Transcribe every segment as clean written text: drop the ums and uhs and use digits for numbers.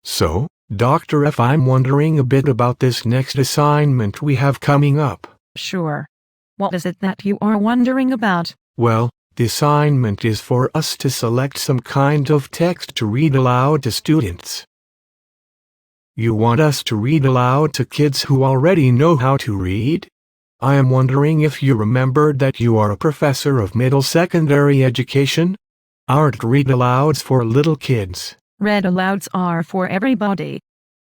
So, Dr. F, I'm wondering a bit about this next assignment we have coming up. Sure. What is it that you are wondering about? Well, the assignment is for us to select some kind of text to read aloud to students. You want us to read aloud to kids who already know how to read? I am wondering if you remembered that you are a professor of middle secondary education? Aren't read-alouds for little kids? Read-alouds are for everybody.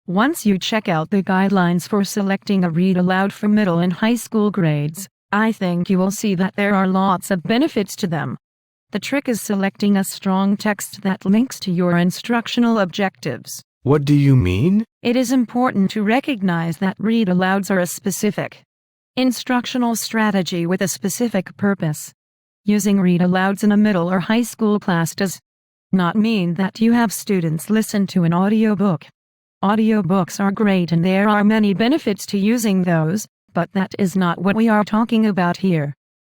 Once you check out the guidelines for selecting a read-aloud for middle and high school grades, I think you will see that there are lots of benefits to them. The trick is selecting a strong text that links to your instructional objectives. What do you mean? It is important to recognize that read-alouds are a specific instructional strategy with a specific purpose. Using read-alouds in a middle or high school class does not mean that you have students listen to an audiobook. Audiobooks are great and there are many benefits to using those, but that is not what we are talking about here.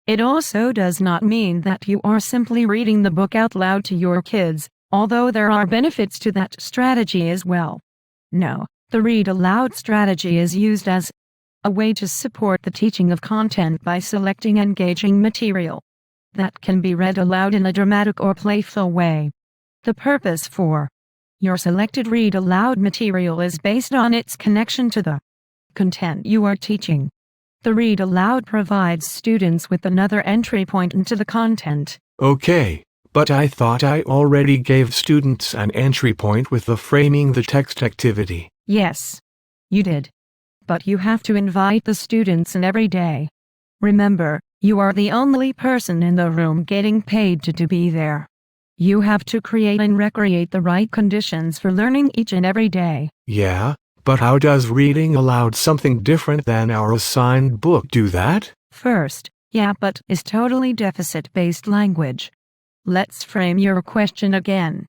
It also does not mean that you are simply reading the book out loud to your kids, although there are benefits to that strategy as well. No, the read-aloud strategy is used as a way to support the teaching of content by selecting engaging material that can be read aloud in a dramatic or playful way. The purpose for your selected read-aloud material is based on its connection to the content you are teaching. The read-aloud provides students with another entry point into the content. Okay, but I thought I already gave students an entry point with the framing the text activity. Yes, you did. But you have to invite the students in every day. Remember, you are the only person in the room getting paid to be there. You have to create and recreate the right conditions for learning each and every day. Yeah, but how does reading aloud something different than our assigned book do that? First, yeah, but is totally deficit-based language. Let's frame your question again.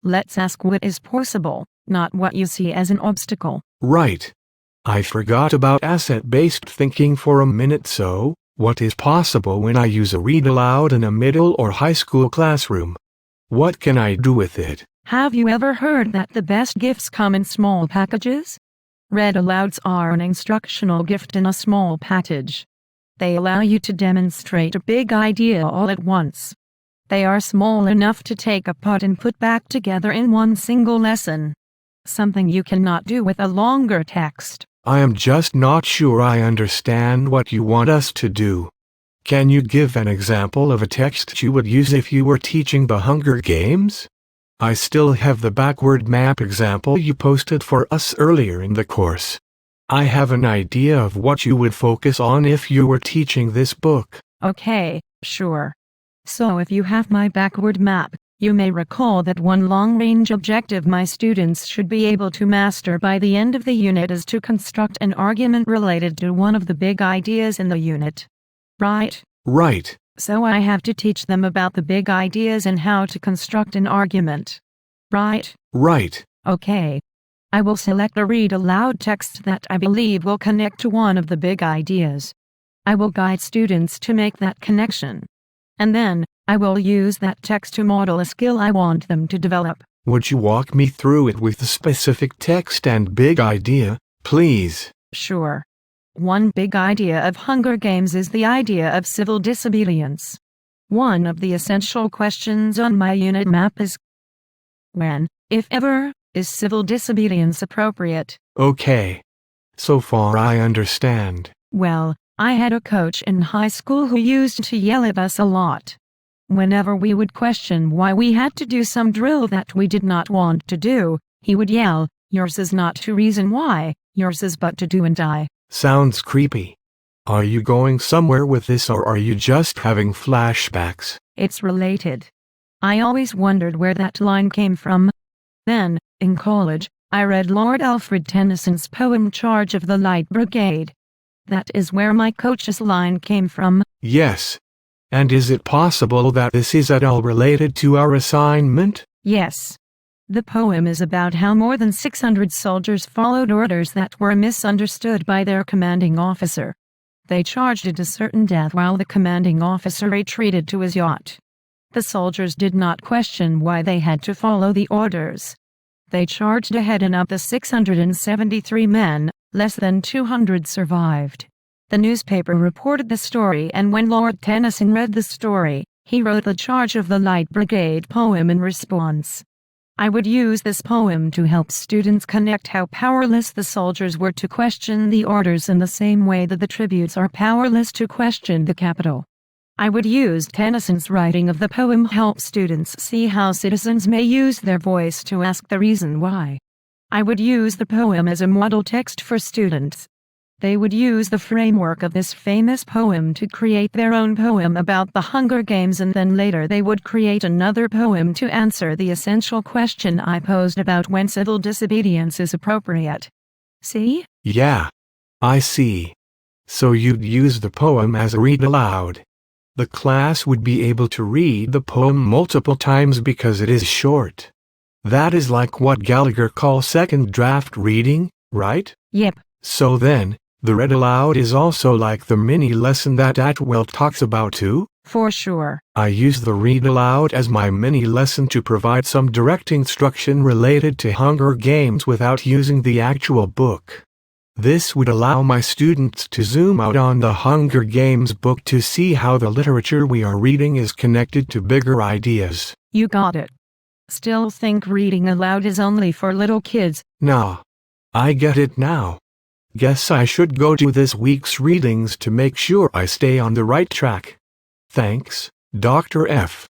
Let's ask what is possible, not what you see as an obstacle. Right. I forgot about asset-based thinking for a minute, so what is possible when I use a read-aloud in a middle or high school classroom? What can I do with it? Have you ever heard that the best gifts come in small packages? Read-alouds are an instructional gift in a small package. They allow you to demonstrate a big idea all at once. They are small enough to take apart and put back together in one single lesson. Something you cannot do with a longer text. I am just not sure I understand what you want us to do. Can you give an example of a text you would use if you were teaching the Hunger Games? I still have the backward map example you posted for us earlier in the course. I have an idea of what you would focus on if you were teaching this book. Okay, sure. So if you have my backward map, you may recall that one long-range objective my students should be able to master by the end of the unit is to construct an argument related to one of the big ideas in the unit. Right? Right. So I have to teach them about the big ideas and how to construct an argument. Right? Right. Okay. I will select a read-aloud text that I believe will connect to one of the big ideas. I will guide students to make that connection. And then, I will use that text to model a skill I want them to develop. Would you walk me through it with the specific text and big idea, please? Sure. One big idea of Hunger Games is the idea of civil disobedience. One of the essential questions on my unit map is, when, if ever, is civil disobedience appropriate? Okay. So far I understand. Well, I had a coach in high school who used to yell at us a lot. Whenever we would question why we had to do some drill that we did not want to do, he would yell, "Yours is not to reason why, yours is but to do and die." Sounds creepy. Are you going somewhere with this or are you just having flashbacks? It's related. I always wondered where that line came from. Then, in college, I read Lord Alfred Tennyson's poem Charge of the Light Brigade. That is where my coach's line came from. Yes. And is it possible that this is at all related to our assignment? Yes. The poem is about how more than 600 soldiers followed orders that were misunderstood by their commanding officer. They charged into certain death while the commanding officer retreated to his yacht. The soldiers did not question why they had to follow the orders. They charged ahead and of the 673 men, less than 200 survived. The newspaper reported the story, and when Lord Tennyson read the story, he wrote the Charge of the Light Brigade poem in response. I would use this poem to help students connect how powerless the soldiers were to question the orders in the same way that the tributes are powerless to question the capital. I would use Tennyson's writing of the poem help students see how citizens may use their voice to ask the reason why. I would use the poem as a model text for students. They would use the framework of this famous poem to create their own poem about the Hunger Games, and then later they would create another poem to answer the essential question I posed about when civil disobedience is appropriate. See? Yeah. I see. So you'd use the poem as a read aloud. The class would be able to read the poem multiple times because it is short. That is like what Gallagher calls second draft reading, right? Yep. So then, the read aloud is also like the mini lesson that Atwell talks about too? For sure. I use the read aloud as my mini lesson to provide some direct instruction related to Hunger Games without using the actual book. This would allow my students to zoom out on the Hunger Games book to see how the literature we are reading is connected to bigger ideas. You got it. Still think reading aloud is only for little kids? Nah. I get it now. Guess I should go to this week's readings to make sure I stay on the right track. Thanks, Dr. F.